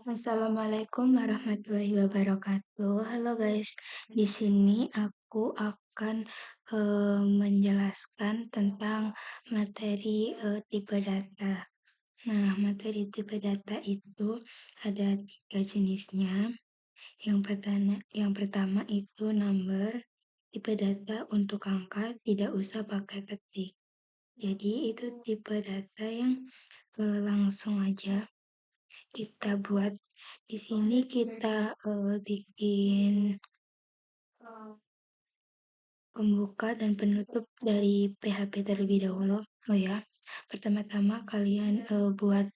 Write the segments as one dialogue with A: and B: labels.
A: Assalamualaikum warahmatullahi wabarakatuh. Halo guys, di sini aku akan menjelaskan tentang materi tipe data. Nah, materi tipe data itu ada tiga jenisnya. Yang pertama itu number. Tipe data untuk angka tidak usah pakai ketik. Jadi itu tipe data yang langsung aja kita buat. Di sini kita bikin pembuka dan penutup dari PHP terlebih dahulu. Oh ya, pertama-tama kalian buat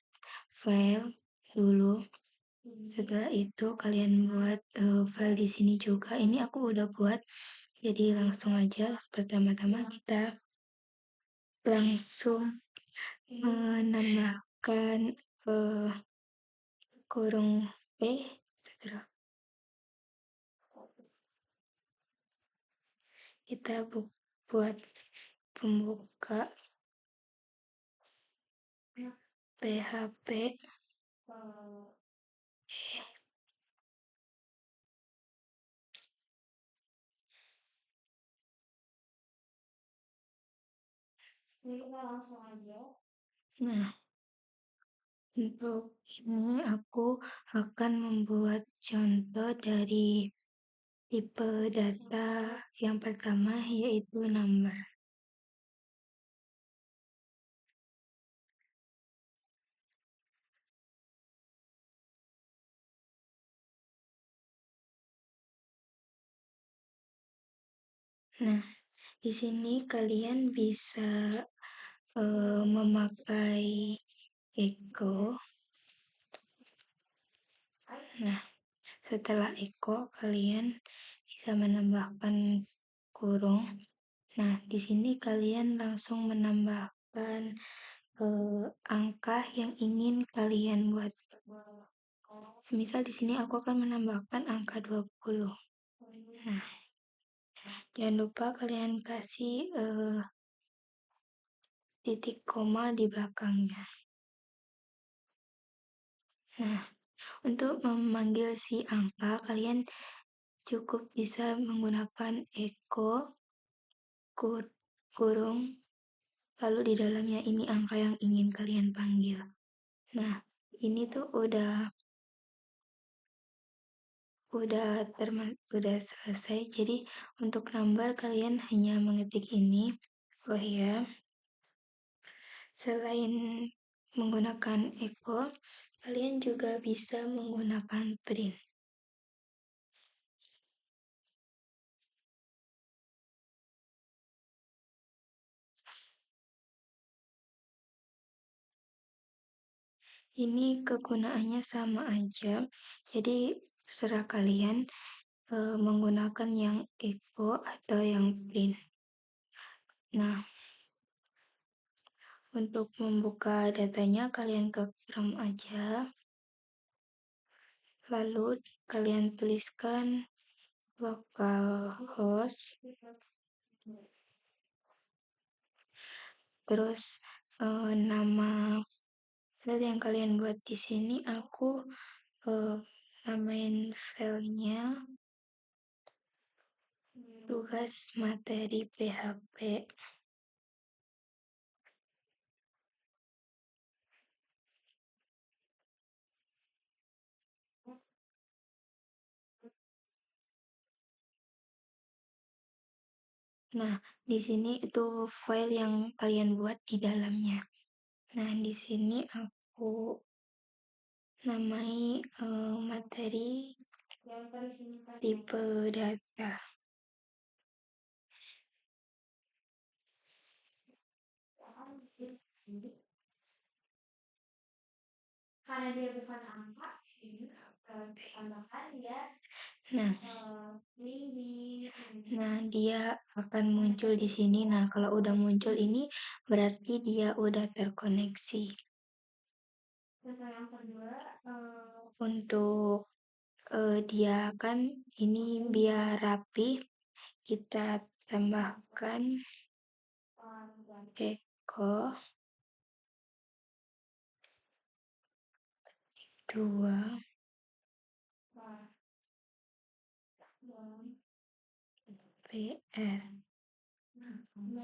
A: file dulu. Setelah itu kalian buat file di sini juga. Ini aku udah buat, jadi langsung aja. Pertama-tama kita langsung menambahkan kurung segera. Kita buat pembuka PHP. Nah, untuk ini aku akan membuat contoh dari tipe data yang pertama, yaitu number. Nah, di sini kalian bisa memakai echo. Nah, setelah echo kalian bisa menambahkan kurung. Nah, di sini kalian langsung menambahkan angka yang ingin kalian buat. Semisal di sini aku akan menambahkan angka 20. Nah, jangan lupa kalian kasih titik koma di belakangnya. Nah, untuk memanggil si angka, kalian cukup bisa menggunakan echo kurung, lalu di dalamnya ini angka yang ingin kalian panggil. Nah, ini tuh udah selesai. Jadi untuk number kalian hanya mengetik ini. Oh ya, selain menggunakan echo, kalian juga bisa menggunakan print. Ini kegunaannya sama aja, jadi serah kalian menggunakan yang echo atau yang print. Nah, untuk membuka datanya kalian ke Chrome aja, lalu kalian tuliskan localhost, terus nama file yang kalian buat di sini aku namain filenya tugas materi PHP. Nah, di sini itu file yang kalian buat di dalamnya. Nah, di sini aku namai materi tipe data. Karena dia bukan angka, Nah, dia akan muncul di sini. Nah, kalau udah muncul ini berarti dia udah terkoneksi. Untuk dia kan ini biar rapi, kita tambahkan echo. 2, PR.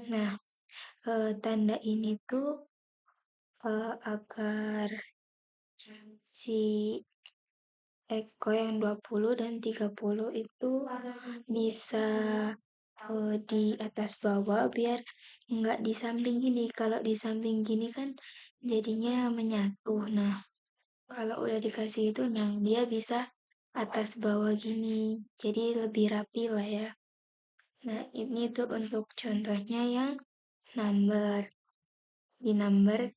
A: Nah, tanda ini tuh agar si Eko yang 20 dan 30 itu bisa di atas bawah biar nggak di samping gini. Kalau di samping gini kan jadinya menyatu. Nah, kalau udah dikasih itu, nah dia bisa atas bawah gini. Jadi lebih rapi lah ya. Nah, ini tuh untuk contohnya yang number. Di number,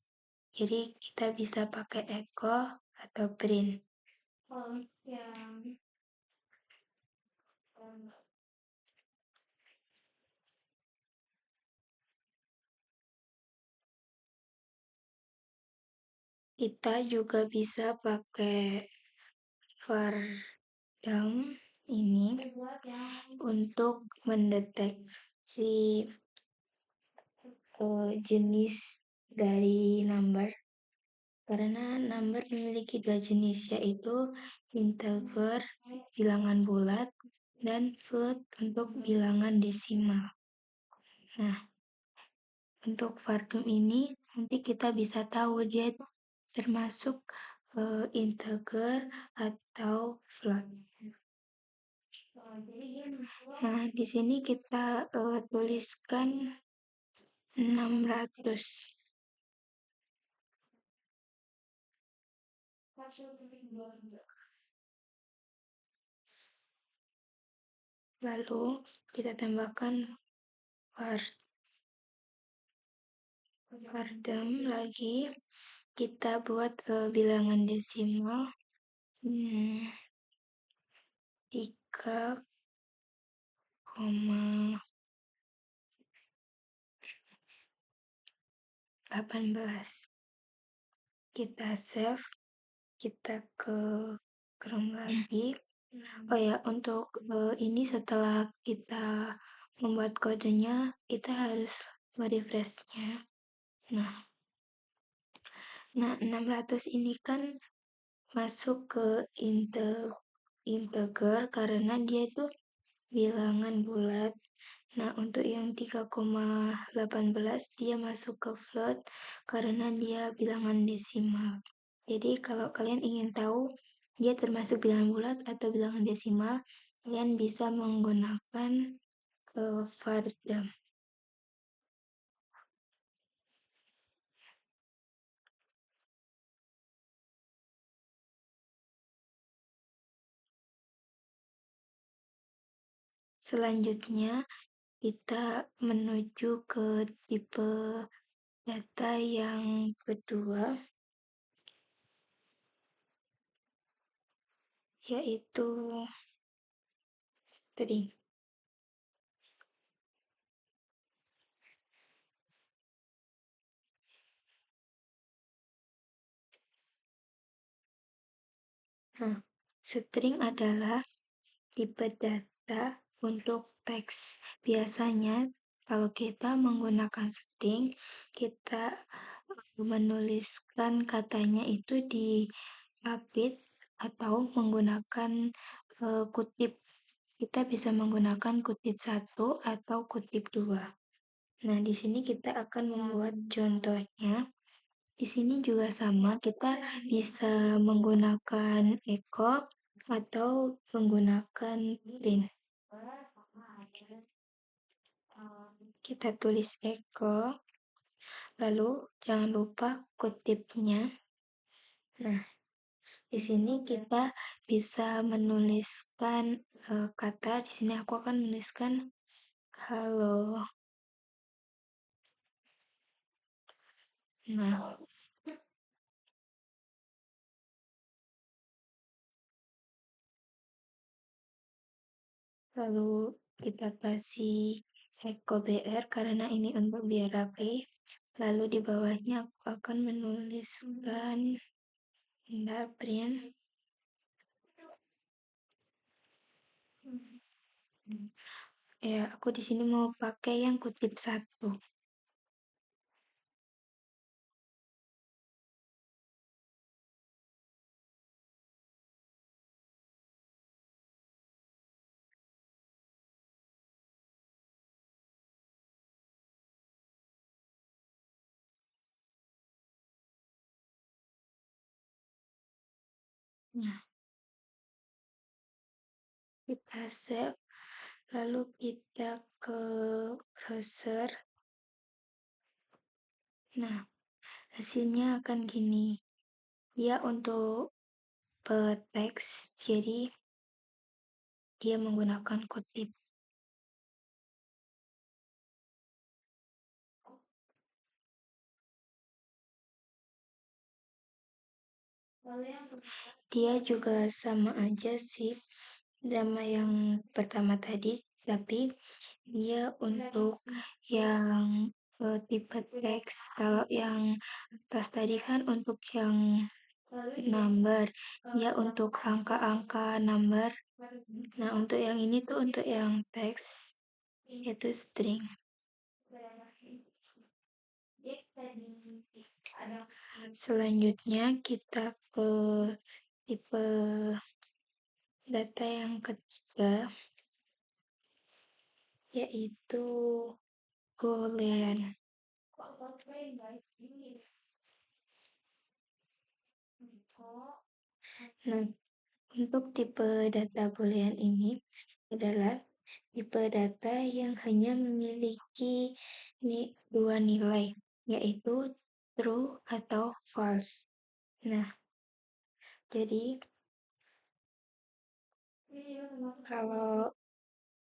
A: jadi kita bisa pakai echo atau print. Kita juga bisa pakai Vardam ini untuk mendeteksi jenis dari number. Karena number memiliki dua jenis, yaitu integer bilangan bulat dan float untuk bilangan desimal. Nah, untuk Vardam ini nanti kita bisa tahu dia termasuk integer atau float. Nah, di sini kita tuliskan 600. Lalu kita tambahkan Vardam lagi. Kita buat bilangan desimal 3,18. Kita save, kita ke Chrome lagi. Oh ya, untuk ini setelah kita membuat kodenya, kita harus merefreshnya. Nah, 600 ini kan masuk ke integer karena dia itu bilangan bulat. Nah, untuk yang 3,18 dia masuk ke float karena dia bilangan desimal. Jadi, kalau kalian ingin tahu dia termasuk bilangan bulat atau bilangan desimal, kalian bisa menggunakan Vardam. Selanjutnya, kita menuju ke tipe data yang kedua, yaitu string. Nah, string adalah tipe data untuk teks. Biasanya kalau kita menggunakan string, kita menuliskan katanya itu di update atau menggunakan kutip. Kita bisa menggunakan kutip 1 atau kutip 2. Nah, di sini kita akan membuat contohnya. Di sini juga sama, kita bisa menggunakan echo atau menggunakan print. Kita tulis echo, lalu jangan lupa kutipnya. Nah, di sini kita bisa menuliskan kata. Di sini aku akan menuliskan halo. Nah, lalu kita kasih echo BR karena ini untuk biar rapi. Lalu di bawahnya aku akan menuliskan print. Ya, aku di sini mau pakai yang kutip 1. Nah, kita save, lalu kita ke browser. Nah, hasilnya akan gini. Dia untuk teks, jadi dia menggunakan kutip. Dia juga sama aja sih sama yang pertama tadi, tapi dia untuk yang tipe teks. Kalau yang atas tadi kan untuk yang number, dia untuk angka-angka number. Nah, untuk yang ini tuh untuk yang teks, yaitu string. Selanjutnya kita ke tipe data yang ketiga, yaitu Boolean. Nah, untuk tipe data Boolean ini adalah tipe data yang hanya memiliki dua nilai, yaitu true atau false. Nah, jadi kalau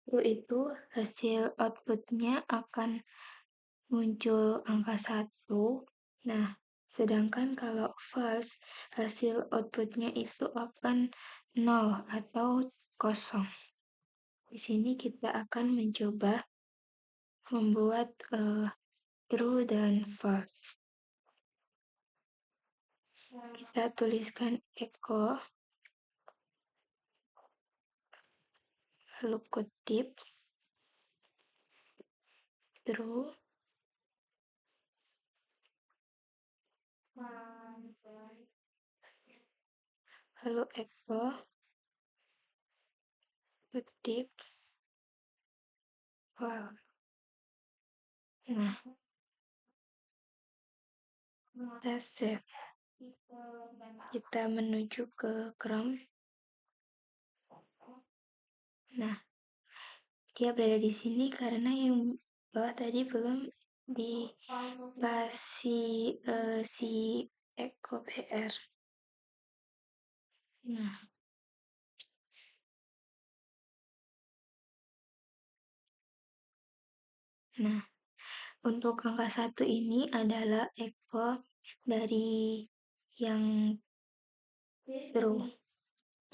A: true itu hasil outputnya akan muncul angka 1. Nah, sedangkan kalau false, hasil outputnya itu akan 0 atau kosong. Di sini kita akan mencoba membuat true dan false. Kita tuliskan echo, lalu kutip, true, lalu echo, kutip, false. Nah, kita save. Kita menuju ke Chrome. Nah, dia berada di sini karena yang bawah tadi belum dikasih si Echo PR. Nah, untuk angka 1 ini adalah echo dari yang true.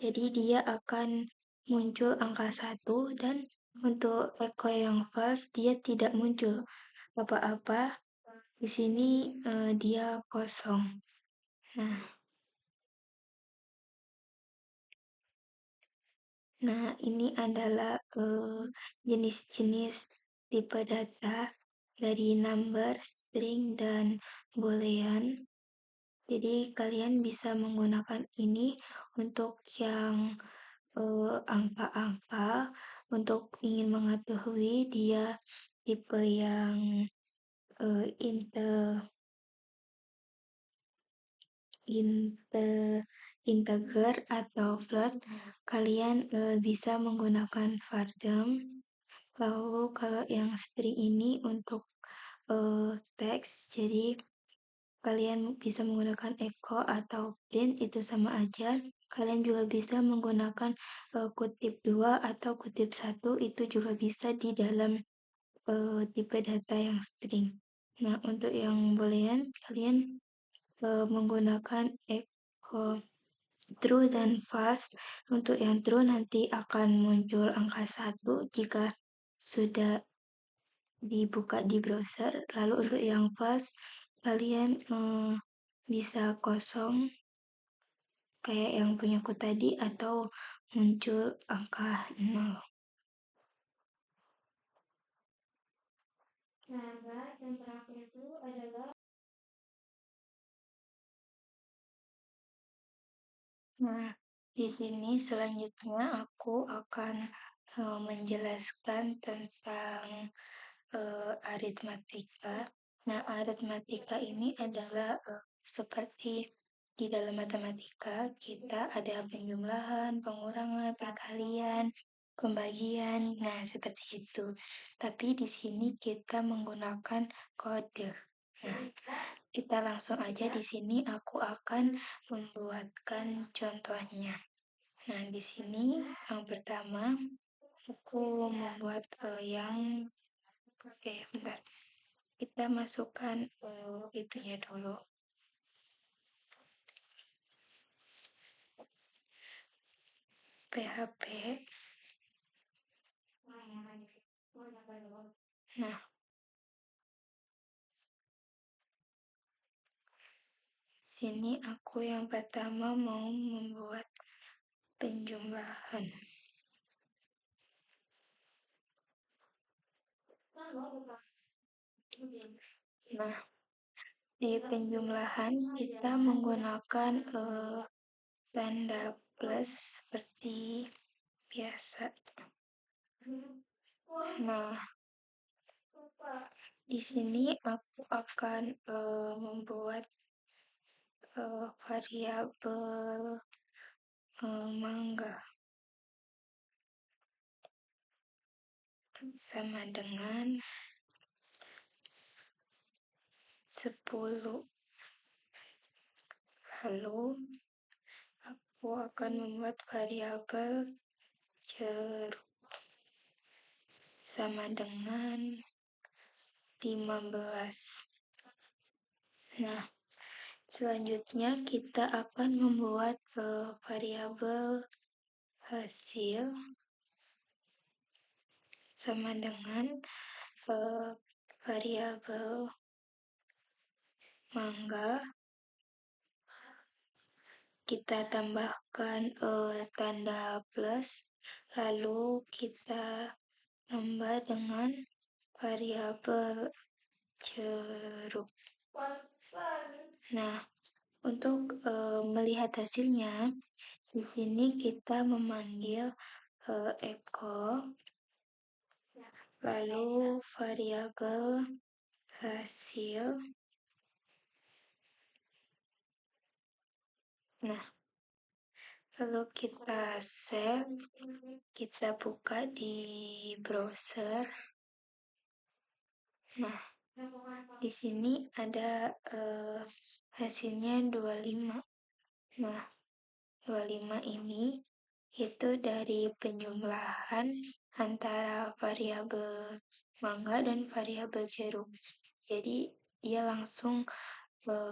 A: Jadi dia akan muncul angka 1 dan untuk echo yang false dia tidak muncul apa-apa. Di sini dia kosong. Nah, ini adalah jenis-jenis tipe data dari number, string, dan boolean. Jadi kalian bisa menggunakan ini untuk yang angka-angka, untuk ingin mengetahui dia tipe yang integer atau float, kalian bisa menggunakan var_dom. Lalu kalau yang string ini untuk teks, jadi kalian bisa menggunakan echo atau print, itu sama aja. Kalian juga bisa menggunakan kutip 2 atau kutip 1, itu juga bisa di dalam tipe data yang string. Nah, untuk yang boolean, kalian menggunakan echo true dan false. Untuk yang true nanti akan muncul angka 1 jika sudah dibuka di browser. Lalu untuk yang false, kalian bisa kosong kayak yang punyaku tadi atau muncul angka 0. Nah, di sini selanjutnya aku akan menjelaskan tentang aritmatika. Nah, aritmatika ini adalah seperti Di dalam matematika, kita ada penjumlahan, pengurangan, perkalian, pembagian. Nah, seperti itu. Tapi di sini kita menggunakan kode. Nah, kita langsung aja di sini aku akan membuatkan contohnya. Nah, di sini yang pertama aku membuat yang oke, bentar. Kita masukkan itunya dulu. PHP. Nah, sini aku yang pertama mau membuat penjumlahan. Nah, di penjumlahan kita menggunakan tanda plus seperti biasa. Nah, di sini aku akan membuat variabel mangga sama dengan 10. Lalu aku akan membuat variabel jeruk sama dengan 15. Nah, selanjutnya kita akan membuat variabel hasil sama dengan variabel mangga. Kita tambahkan tanda plus, lalu kita tambah dengan variabel jeruk. Nah, untuk melihat hasilnya, di sini kita memanggil echo, lalu variabel hasil. Nah, lalu kita save, kita buka di browser. Nah, di sini ada hasilnya 25. Nah, 25 ini itu dari penjumlahan antara variabel mangga dan variabel jeruk. Jadi dia langsung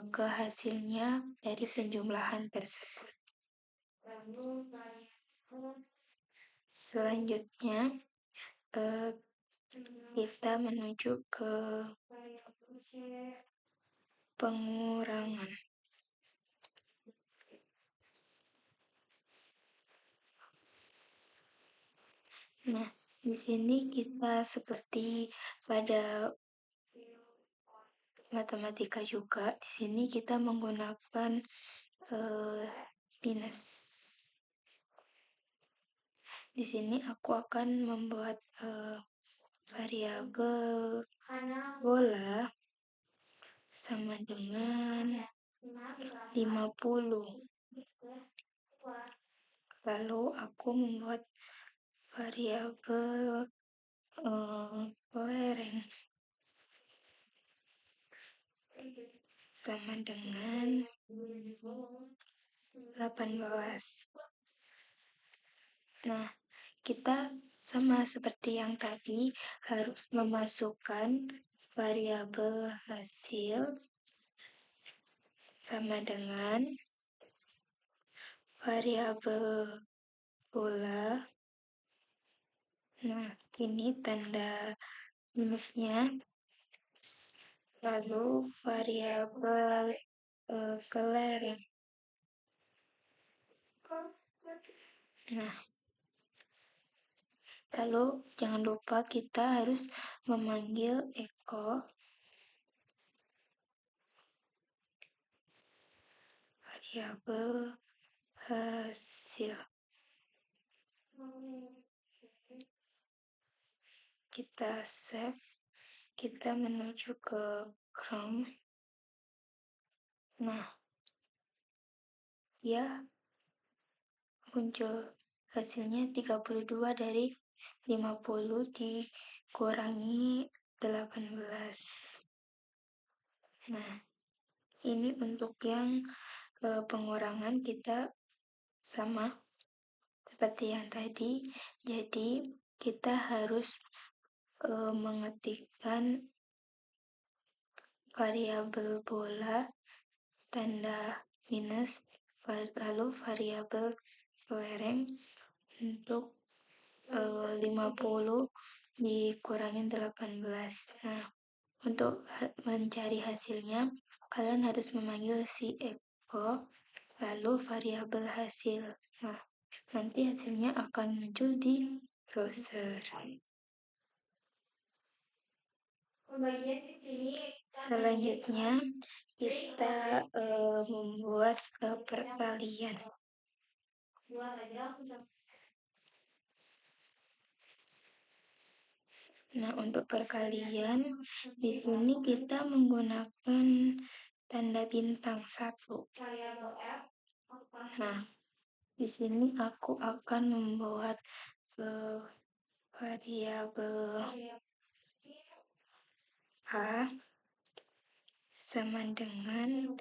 A: ke hasilnya dari penjumlahan tersebut. Selanjutnya kita menuju ke pengurangan. Nah, di sini kita seperti pada matematika juga. Di sini kita menggunakan minus. Di sini aku akan membuat variabel bola sama dengan 50. Lalu aku membuat variabel lereng sama dengan 18. Nah, kita sama seperti yang tadi harus memasukkan variabel hasil sama dengan variabel bola. Nah, ini tanda minusnya. Lalu variabel kelereng. Nah, lalu jangan lupa kita harus memanggil echo variabel hasil. Kita save, kita menuju ke Chrome. Nah, dia muncul hasilnya 32 dari 50 dikurangi 18. Nah, ini untuk yang pengurangan kita sama seperti yang tadi. Jadi kita harus mengetikkan variabel bola tanda minus lalu variabel kelereng untuk 50 dikurangin 18. Nah, untuk mencari hasilnya, kalian harus memanggil si Eko, lalu variabel hasil. Nah, nanti hasilnya akan muncul di browser. Selanjutnya, kita membuat perkalian. Nah, untuk perkalian, di sini kita menggunakan tanda bintang 1. Nah, di sini aku akan membuat variabel A sama dengan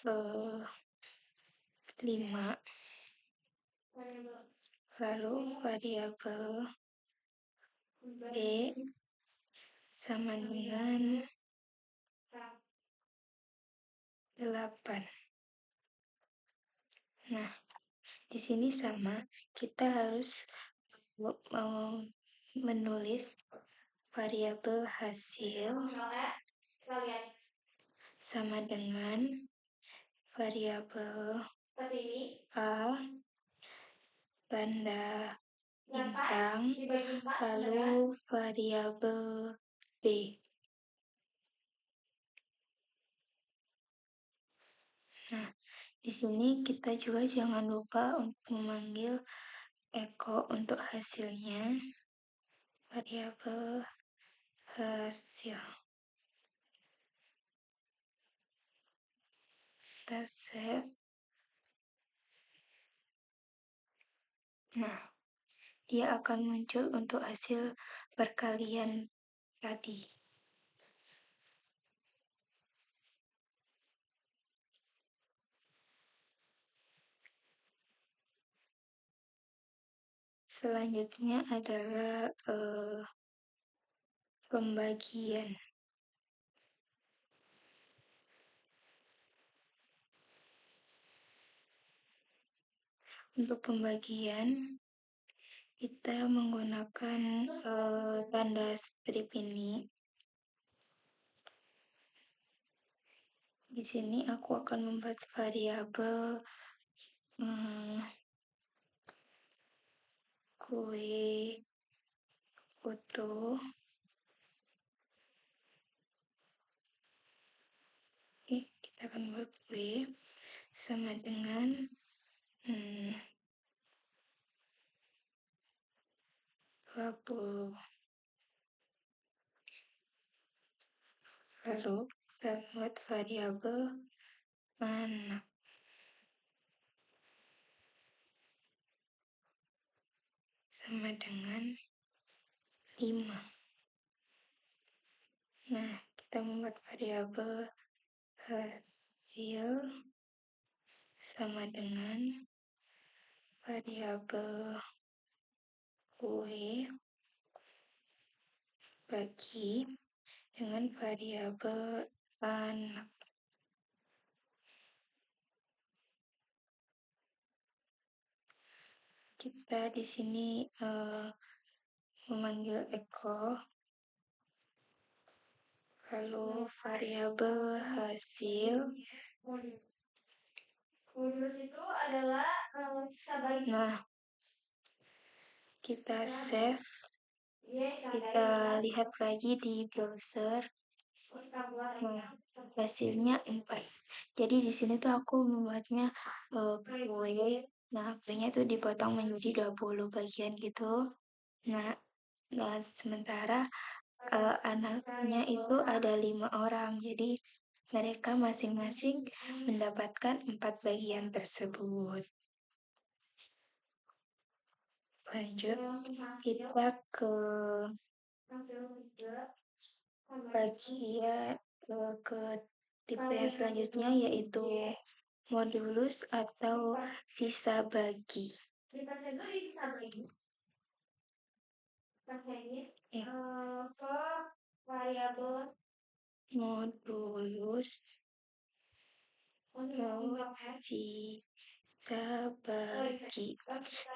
A: 5. Lalu variabel B sama dengan 8. Nah, di sini sama, kita harus menulis variabel hasil sama dengan variabel A tanda bintang lalu variabel B. Nah, di sini kita juga jangan lupa untuk memanggil Eko untuk hasilnya, variabel hasil. Kita save. Nah, dia akan muncul untuk hasil perkalian tadi. Selanjutnya adalah pembagian. Untuk pembagian, kita menggunakan tanda strip ini. Di sini aku akan membuat variabel kue foto kita akan buat kue sama dengan 20. Lalu kita buat variabel anak sama dengan 5. Nah, kita membuat variabel hasil sama dengan variabel kue bagi dengan variabel anak. Kita di sini memanggil Eko, lalu variabel hasil. Nah, kita save, kita lihat lagi di browser. Nah, hasilnya 4. Jadi di sini tuh aku membuatnya kue. Nah, kuenya tuh dipotong menjadi 20 bagian gitu. Nah, sementara anaknya itu ada 5 orang. Jadi Mereka masing-masing mendapatkan 4 bagian tersebut. Lanjut, kita ke bagian ke tipe yang selanjutnya, yaitu modulus atau sisa bagi. Modulus sisa bagi.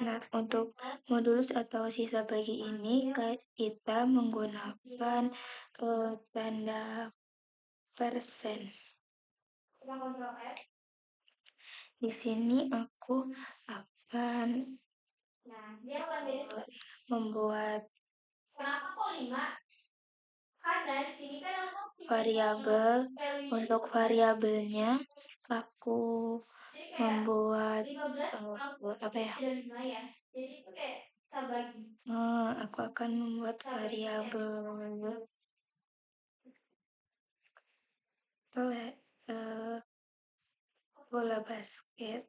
A: Nah, untuk modulus atau sisa bagi ini kita menggunakan tanda persen. Di sini aku akan membuat variabel. Untuk variabelnya aku membuat apa ya? Aku akan membuat variabel bola basket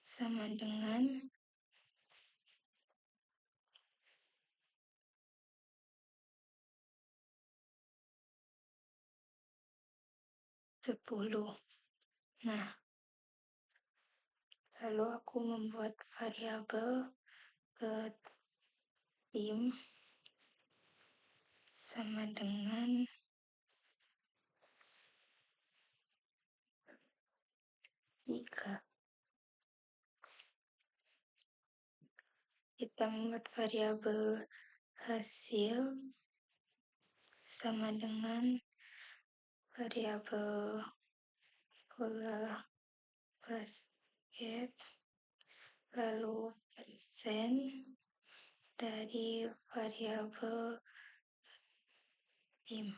A: sama dengan 10. Nah, lalu aku membuat variabel ke tim sama dengan 3. Kita membuat variabel hasil sama dengan variabel bola basket, lalu persen dari variabel tim.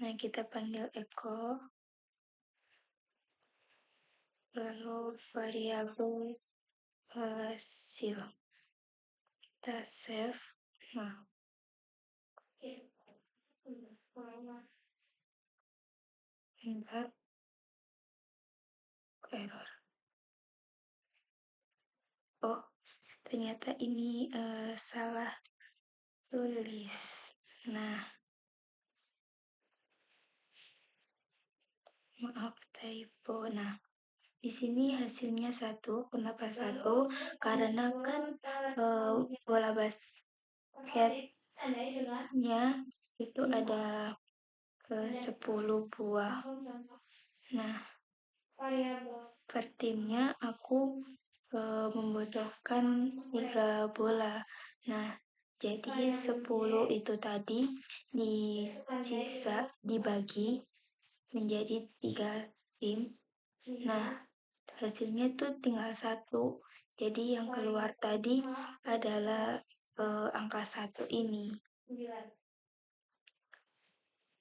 A: Nah, kita panggil echo, lalu variabel hasil. Kita save. Nah, bentar, error. Oh, ternyata ini salah tulis. Nah, maaf typo. Nah, di sini hasilnya 1. Kenapa 1? Karena kan bola basketnya itu ada 10 buah. Nah, per timnya aku membutuhkan 3 bola. Nah, jadi 10 itu tadi dibagi menjadi 3 tim. Nah, hasilnya tuh tinggal 1. Jadi yang keluar tadi adalah angka 1 ini.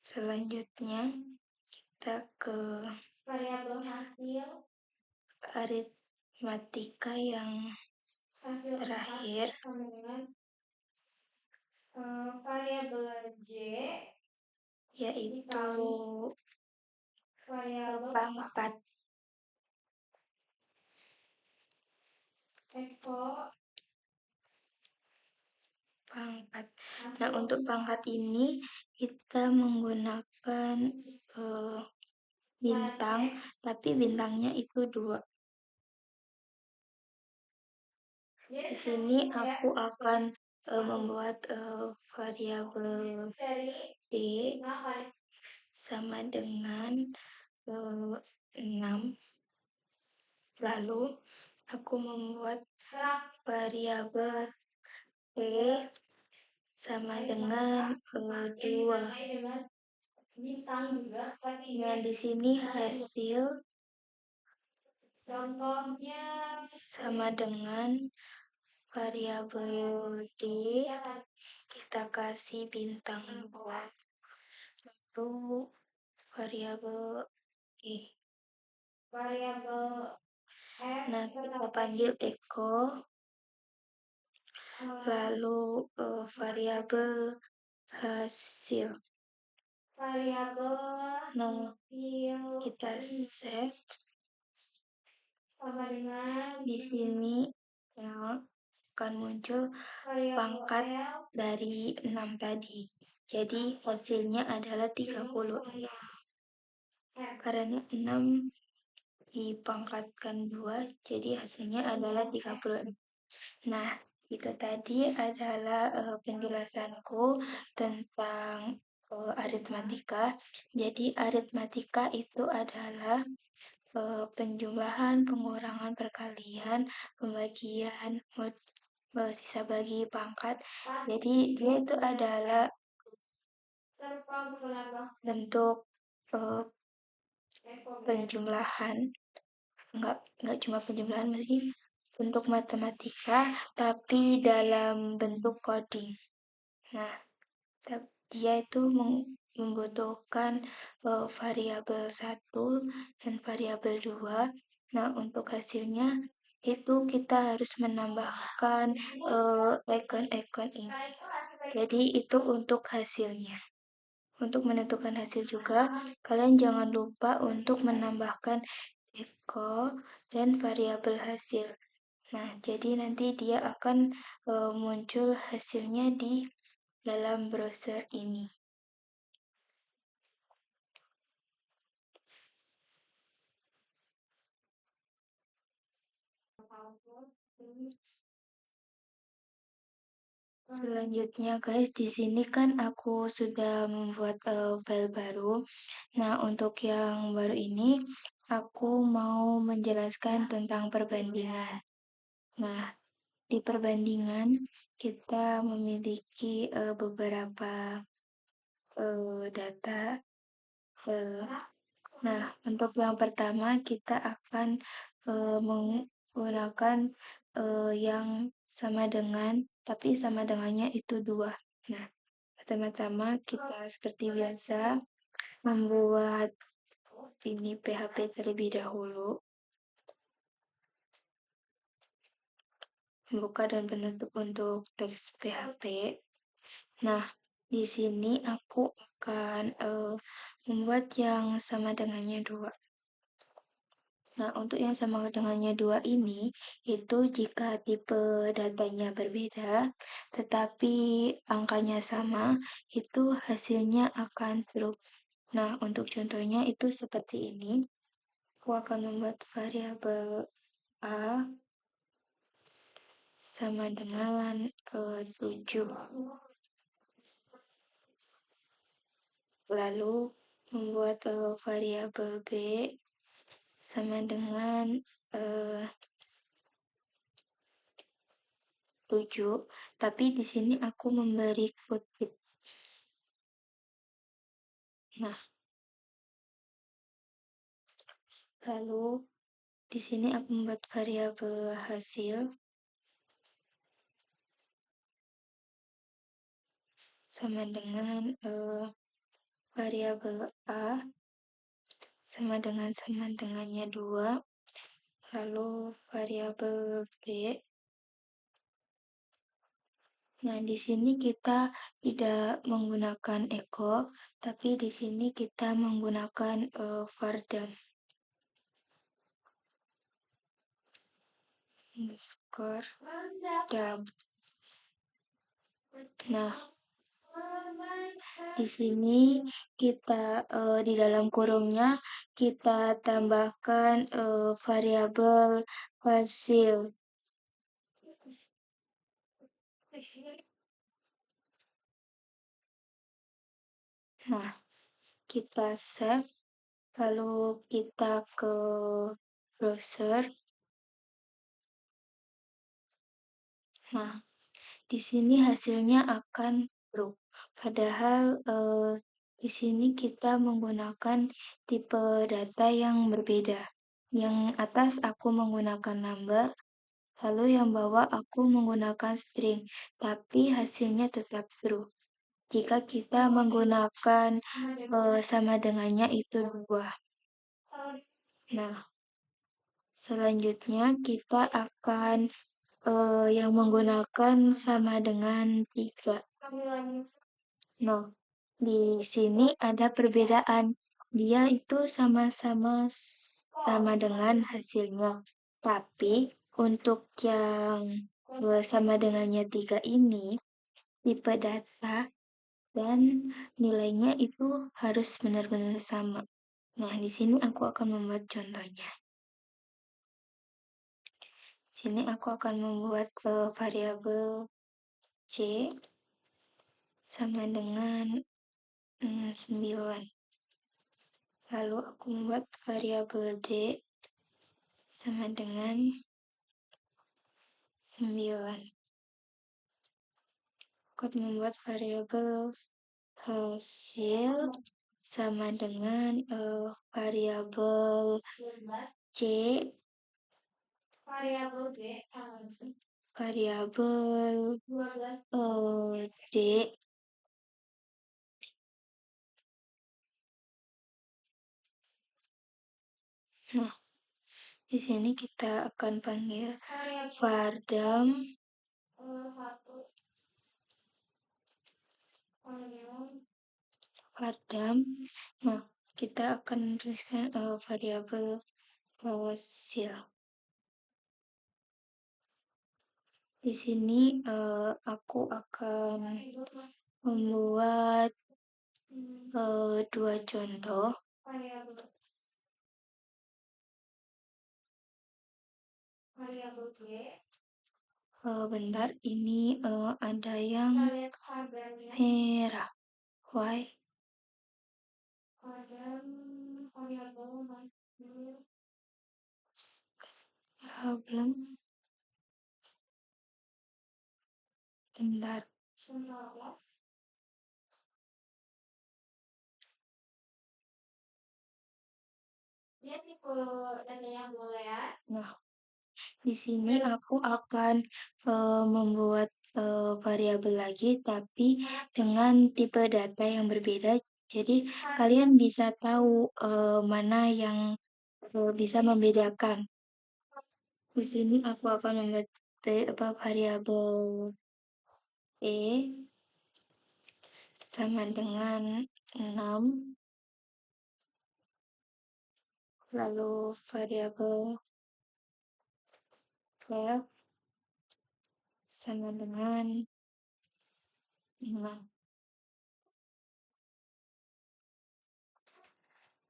A: Selanjutnya kita ke aritmatika yang terakhir, yaitu pangkat. Nah, untuk pangkat ini kita menggunakan bintang, tapi bintangnya itu 2. Di sini aku akan membuat variabel D sama dengan 6. Lalu aku membuat variabel E sama dengan 2. Nah, di sini hasil sama dengan variabel D, kita kasih bintang 2. Lalu variabel E. Nah, kita panggil echo, lalu variabel hasil. Nah, kita save. Di sini ya, akan muncul pangkat dari 6 tadi. Jadi hasilnya adalah 36. Karena 6 dipangkatkan 2, jadi hasilnya adalah 36. Nah, itu tadi adalah penjelasanku tentang aritmatika. Jadi aritmatika itu adalah penjumlahan, pengurangan, perkalian, pembagian, sisa bagi, pangkat. Jadi dia itu adalah bentuk eh, penjumlahan, nggak cuma penjumlahan, maksudnya bentuk matematika, tapi dalam bentuk coding. Nah, dia itu membutuhkan variabel 1 dan variabel 2. Nah, untuk hasilnya itu kita harus menambahkan icon-icon ini. Jadi itu untuk hasilnya. Untuk menentukan hasil juga, kalian jangan lupa untuk menambahkan echo dan variabel hasil. Nah, jadi nanti dia akan muncul hasilnya di dalam browser ini. Selanjutnya guys, di sini kan aku sudah membuat file baru. Nah, untuk yang baru ini aku mau menjelaskan tentang perbandingan. Nah, di perbandingan kita memiliki beberapa data. Nah, untuk yang pertama kita akan menggunakan yang sama dengan, tapi sama dengannya itu 2. Nah, pertama-tama kita seperti biasa membuat ini PHP terlebih dahulu. Membuka dan penutup untuk teks PHP. Nah, di sini aku akan membuat yang sama dengannya 2. Nah, untuk yang sama dengannya 2 ini, itu jika tipe datanya berbeda, tetapi angkanya sama, itu hasilnya akan true. Nah, untuk contohnya itu seperti ini. Aku akan membuat variabel A sama dengan 7. Lalu membuat variabel B sama dengan 7, tapi di sini aku memberi kutip. Nah, lalu di sini aku membuat variabel hasil sama dengan variabel A sama dengannya 2. Lalu variabel B. Nah, di sini kita tidak menggunakan echo, tapi di sini kita menggunakan vardam. Underscore dab. Nah, di sini kita di dalam kurungnya kita tambahkan variabel hasil. Nah, kita save, lalu kita ke browser. Nah, di sini hasilnya akan true. Padahal di sini kita menggunakan tipe data yang berbeda. Yang atas aku menggunakan number, lalu yang bawah aku menggunakan string, tapi hasilnya tetap true. Jika kita menggunakan sama dengannya itu 2. Nah, selanjutnya kita akan yang menggunakan sama dengan 3. Nah, di sini ada perbedaan. Dia itu sama-sama sama dengan hasilnya. Tapi untuk yang sama dengannya 3 ini, tipe data dan nilainya itu harus benar-benar sama. Nah, di sini aku akan membuat contohnya. Di sini aku akan membuat variabel C sama dengan 9. Lalu aku membuat variabel D sama dengan 9. Aku membuat variabel hasil sama dengan variabel C, variabel D. Nah, di sini kita akan panggil vardam vardam. Nah, kita akan tuliskan variabel hasil. Di sini aku akan membuat 2 contoh. Bentar, ini ada yang merah. Why? Belum. Bentar. Nah, di sini aku akan membuat variabel lagi, tapi dengan tipe data yang berbeda. Jadi kalian bisa tahu mana yang bisa membedakan. Di sini aku akan membuat variabel E sama dengan 6. Lalu variabel F sama dengan 5.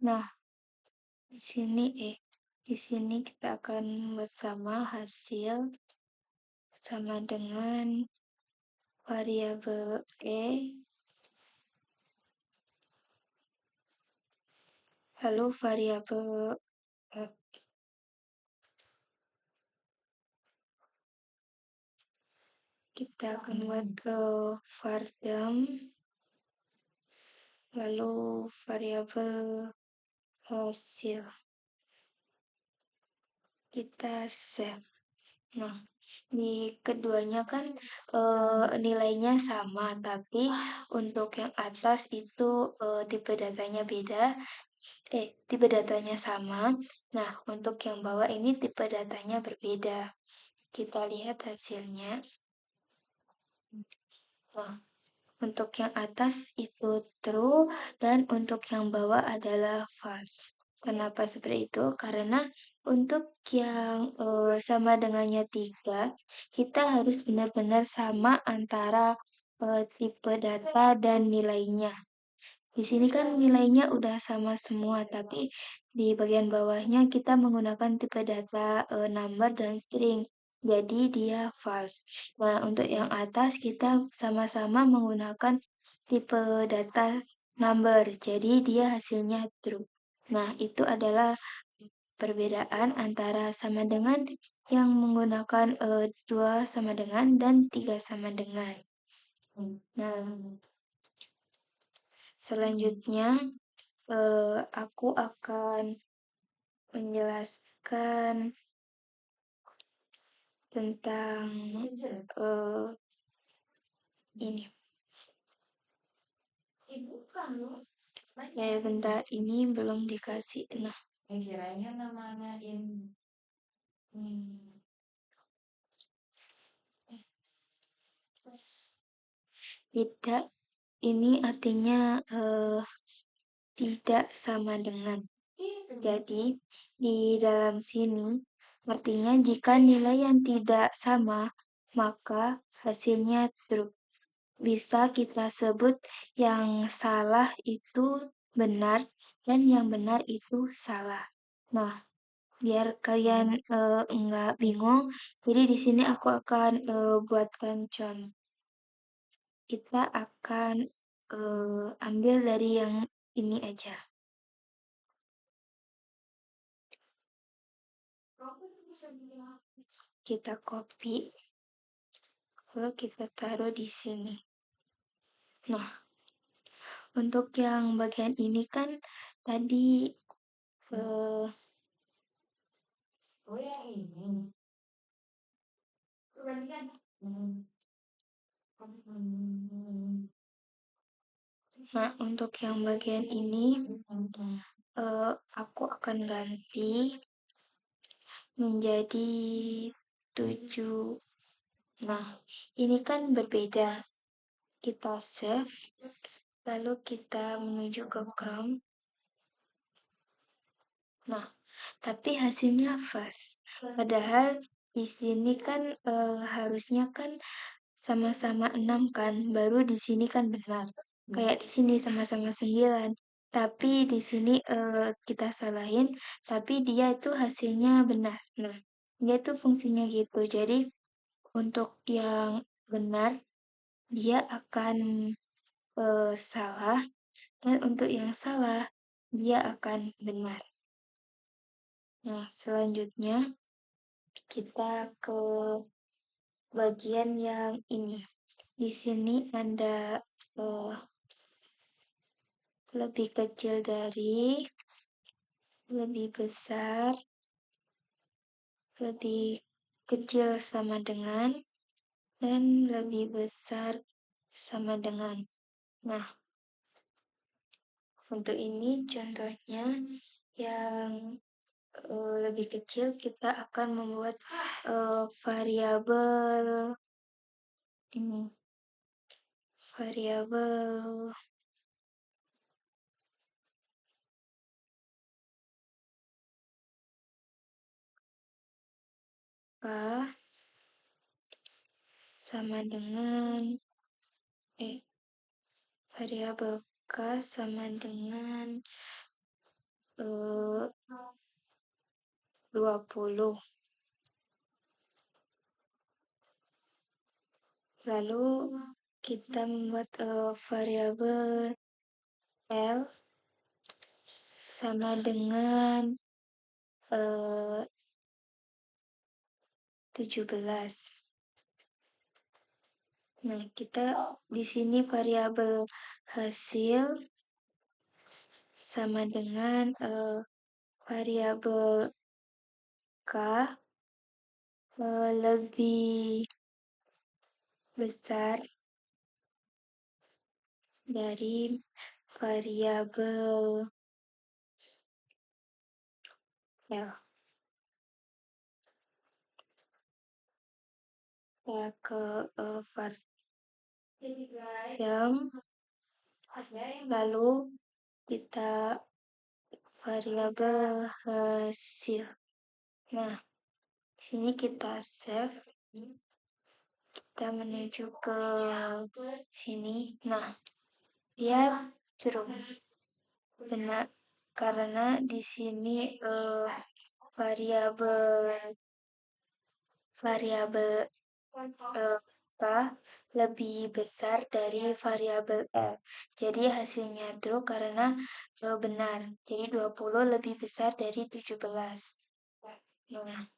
A: Nah, di sini kita akan membuat sama hasil sama dengan variabel E, lalu variabel F. Kita akan buat ke vardam, lalu variabel hasil. Kita save. Nah, di keduanya kan nilainya sama, tapi untuk yang atas itu tipe datanya beda. Tipe datanya sama. Nah, untuk yang bawah ini tipe datanya berbeda. Kita lihat hasilnya. Nah, untuk yang atas itu true dan untuk yang bawah adalah false. Kenapa seperti itu? Karena untuk yang sama dengannya 3, kita harus benar-benar sama antara tipe data dan nilainya. Di sini kan nilainya udah sama semua, tapi di bagian bawahnya kita menggunakan tipe data number dan string. Jadi dia false. Nah, untuk yang atas kita sama-sama menggunakan tipe data number. Jadi dia hasilnya true. Nah, itu adalah perbedaan antara sama dengan yang menggunakan 2 sama dengan dan 3 sama dengan. Nah, selanjutnya aku akan menjelaskan tentang ini. Bentar, ini belum dikasih. Nah, Tidak, ini artinya tidak sama dengan. Jadi, di dalam sini artinya jika nilai yang tidak sama, maka hasilnya true. Bisa kita sebut yang salah itu benar dan yang benar itu salah. Nah, biar kalian nggak bingung, jadi di sini aku akan buatkan contoh. Kita akan ambil dari yang ini aja. Kita copy, lalu kita taruh di sini. Nah, untuk yang bagian ini kan tadi eh, oh ya ini. Nah, untuk yang bagian ini aku akan ganti menjadi 7. Nah, ini kan berbeda. Kita save, lalu kita menuju ke Chrome. Nah, tapi hasilnya fast. Padahal di sini kan harusnya kan sama-sama 6 kan, baru di sini kan benar. Kayak di sini sama-sama 9. Tapi di sini kita salahin, tapi dia itu hasilnya benar. Nah, dia itu fungsinya gitu. Jadi untuk yang benar dia akan salah, dan untuk yang salah dia akan benar. Nah, selanjutnya kita ke bagian yang ini. Di sini ada lebih kecil dari, lebih besar, lebih kecil sama dengan, dan lebih besar sama dengan. Nah, untuk ini contohnya yang lebih kecil kita akan membuat variabel ini, variabel k sama dengan variabel k sama dengan 20. Lalu kita membuat variabel L sama dengan 17. Nah, kita di sini variabel hasil sama dengan variabel K lebih besar dari variabel L. Ya, ke variabel, lalu kita variabel hasil. Nah, sini kita save, kita menuju ke sini. Nah, dia true. Benar, karena di sini variabel variabel K lebih besar dari variabel L. Jadi hasilnya true karena benar. Jadi 20 lebih besar dari 17. Nah,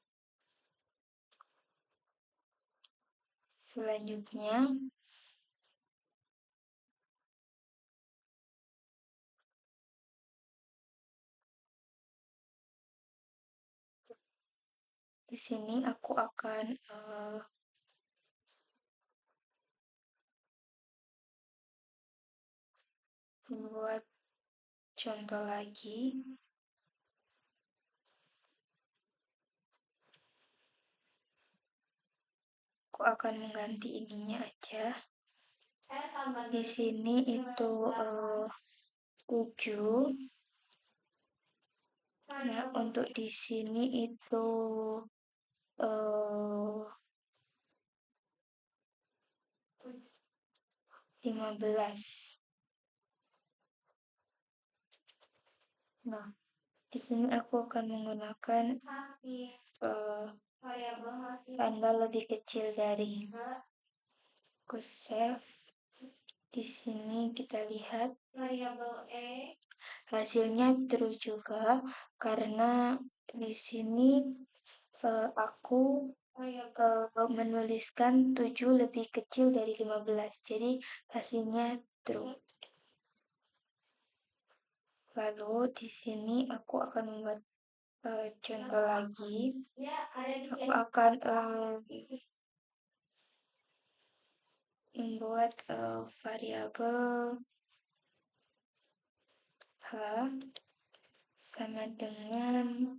A: selanjutnya di sini aku akan membuat contoh lagi. Aku akan mengganti ininya aja. Di sini itu 7. Nah, untuk di sini itu eh 15. Nah, di sini aku akan menggunakan eh, tanda lebih kecil dari. Aku save. Di sini kita lihat hasilnya true juga karena di sini aku menuliskan 7 lebih kecil dari 15. Jadi hasilnya true. Lalu di sini aku akan membuat contoh lagi. Aku akan membuat variabel h sama dengan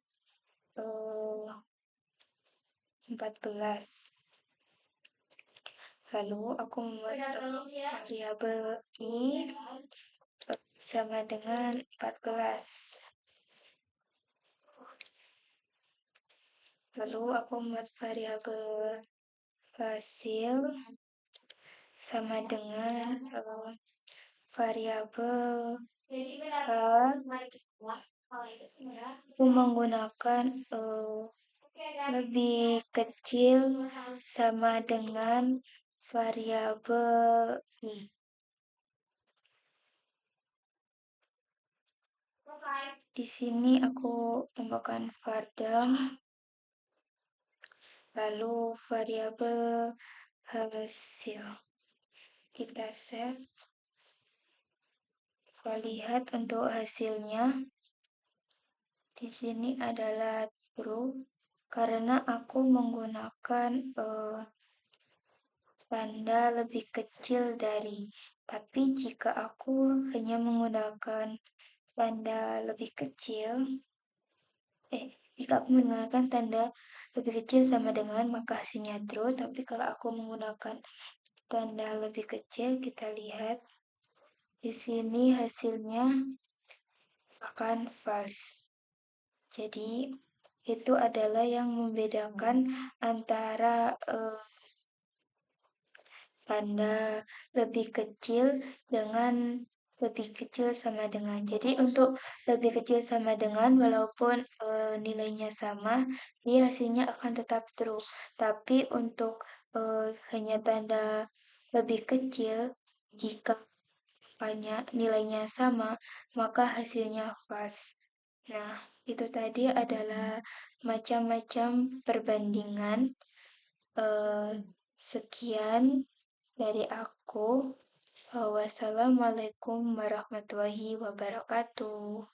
A: 14. Lalu aku membuat variabel i sama dengan 14. Lalu aku membuat variabel hasil sama dengan variabel aku menggunakan lebih kecil sama dengan variabel i. Di sini aku tambahkan vardam, lalu variabel hasil. Kita save. Kita lihat untuk hasilnya. Di sini adalah true karena aku menggunakan tanda lebih kecil dari. Tapi jika aku hanya menggunakan tanda lebih kecil, jika aku menggunakan tanda lebih kecil sama dengan maka hasilnya true. Tapi kalau aku menggunakan tanda lebih kecil, kita lihat di sini hasilnya akan false. Jadi itu adalah yang membedakan antara tanda lebih kecil dengan lebih kecil sama dengan. Jadi untuk lebih kecil sama dengan walaupun nilainya sama, dia hasilnya akan tetap true. Tapi untuk hanya tanda lebih kecil, jika banyak nilainya sama, maka hasilnya false. Nah, itu tadi adalah macam-macam perbandingan. Sekian dari aku. Wassalamualaikum warahmatullahi wabarakatuh.